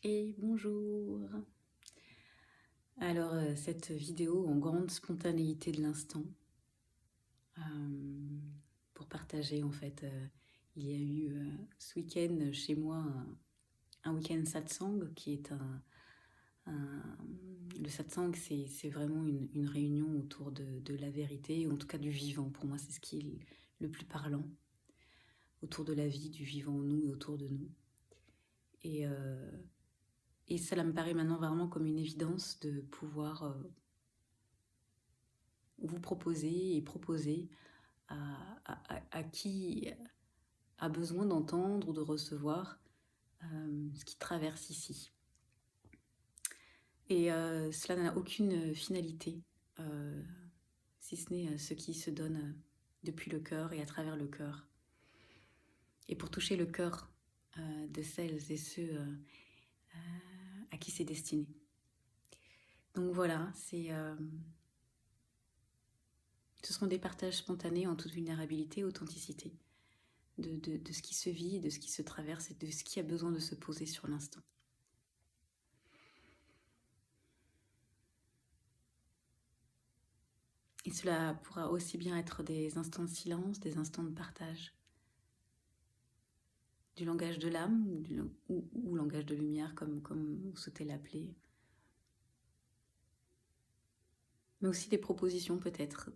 Et bonjour. Alors, cette vidéo en grande spontanéité de l'instant, euh, pour partager en fait, il y a eu ce week-end chez moi un week-end satsang qui est le satsang, c'est vraiment une réunion autour de la vérité, ou en tout cas du vivant. Pour moi, c'est ce qui est le plus parlant, autour de la vie, du vivant en nous et autour de nous. Et, euh, et ça me paraît maintenant vraiment comme une évidence de pouvoir vous proposer et proposer à qui a besoin d'entendre ou de recevoir ce qui traverse ici. Et cela n'a aucune finalité, si ce n'est ce qui se donne depuis le cœur et à travers le cœur. Et pour toucher le cœur de celles et ceux à qui c'est destiné. Donc voilà, ce seront des partages spontanés en toute vulnérabilité et authenticité de ce qui se vit, de ce qui se traverse et de ce qui a besoin de se poser sur l'instant. Et cela pourra aussi bien être des instants de silence, des instants de partage, du langage de l'âme ou langage de lumière, comme vous souhaitez l'appeler. Mais aussi des propositions peut-être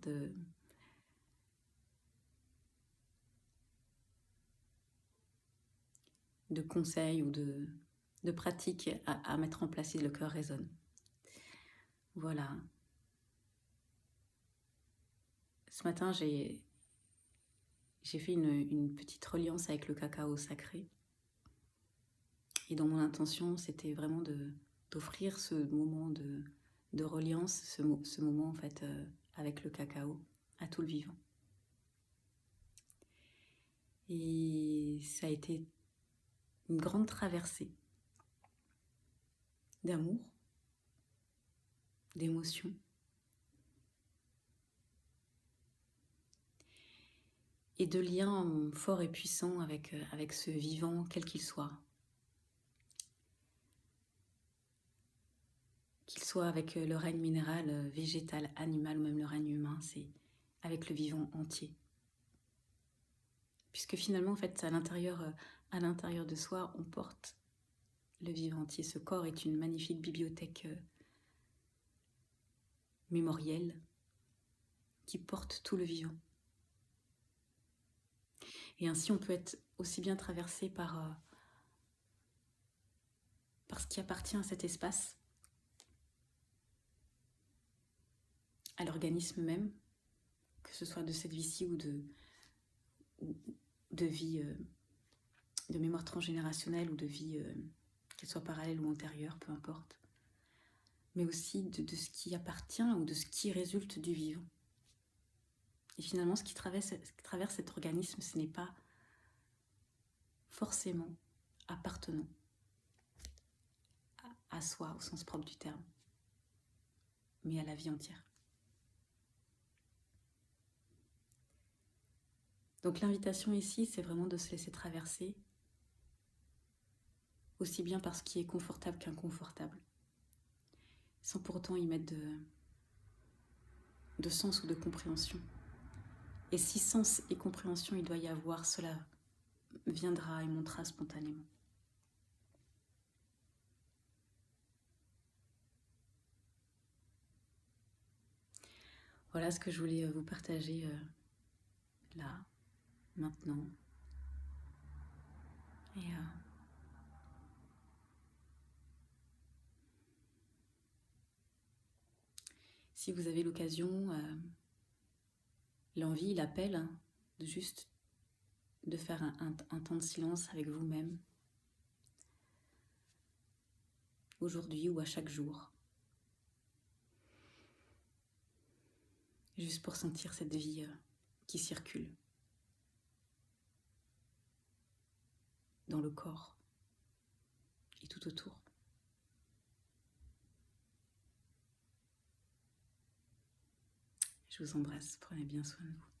de conseils ou de pratiques à mettre en place si le cœur résonne. Voilà. Ce matin, j'ai fait une petite reliance avec le cacao sacré. Et dans mon intention, c'était vraiment d'offrir ce moment de reliance, ce moment en fait avec le cacao à tout le vivant. Et ça a été une grande traversée d'amour, d'émotion. Et de liens forts et puissants avec ce vivant, quel qu'il soit. Qu'il soit avec le règne minéral, végétal, animal ou même le règne humain, c'est avec le vivant entier. Puisque finalement, en fait, à l'intérieur de soi, on porte le vivant entier. Ce corps est une magnifique bibliothèque mémorielle qui porte tout le vivant. Et ainsi, on peut être aussi bien traversé par ce qui appartient à cet espace, à l'organisme même, que ce soit de cette vie-ci ou de vie, de mémoire transgénérationnelle ou de vie, qu'elle soit parallèle ou antérieure, peu importe. Mais aussi de ce qui appartient ou de ce qui résulte du vivant. Et finalement, ce qui traverse cet organisme, ce n'est pas forcément appartenant à soi au sens propre du terme, mais à la vie entière. Donc l'invitation ici, c'est vraiment de se laisser traverser, aussi bien par ce qui est confortable qu'inconfortable, sans pour autant y mettre de sens ou de compréhension. Et si sens et compréhension il doit y avoir, cela viendra et montera spontanément. Voilà ce que je voulais vous partager là, maintenant. Et si vous avez l'occasion, l'envie, l'appel, hein, de faire un temps de silence avec vous-même, aujourd'hui ou à chaque jour, juste pour sentir cette vie qui circule dans le corps et tout autour. Je vous embrasse, prenez bien soin de vous.